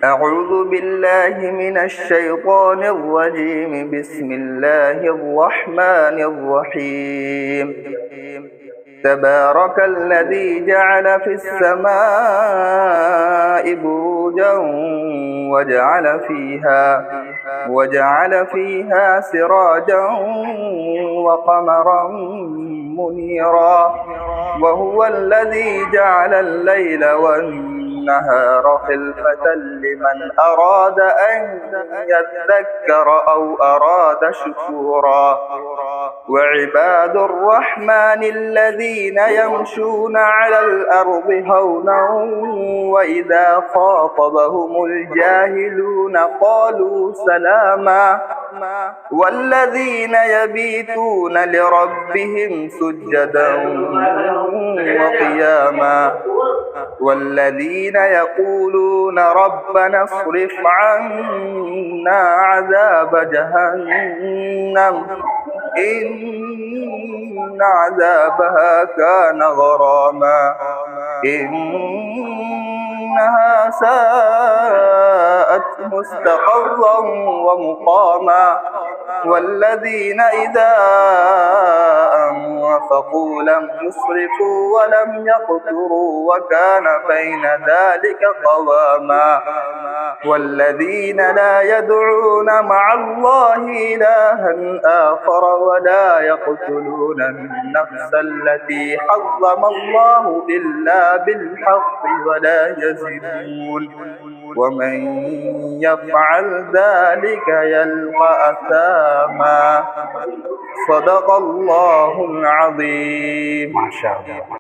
أعوذ بالله من الشيطان الرجيم. بسم الله الرحمن الرحيم. تبارك الذي جعل في السماء بروجا وجعل فيها سراجا وقمرا منيرا، وهو الذي جعل الليل والنهار خلفة لمن أراد أن يذكر أو أراد شكورا. وعباد الرحمن الذين يمشون على الأرض هونا وإذا خاطبهم الجاهلون قالوا سلاما. والذين يبيتون لربهم سجدا وقياما، والذين يقولون ربنا اصرف عنا عذاب جهنم إن عذابها كان غراما إنها ساءت مستقرا ومقاما. والذين إذا أنفقوا لم يسرفوا ولم يقتروا وكان بين ذلك قواما. والذين لا يدعون مع الله إلها آخر ولا يقتلون النفس التي حرم الله إلا بالحق ولا يزنون، ومن يفعل ذلك يلقى أثاما. صدق الله العظيم. ما شاء الله.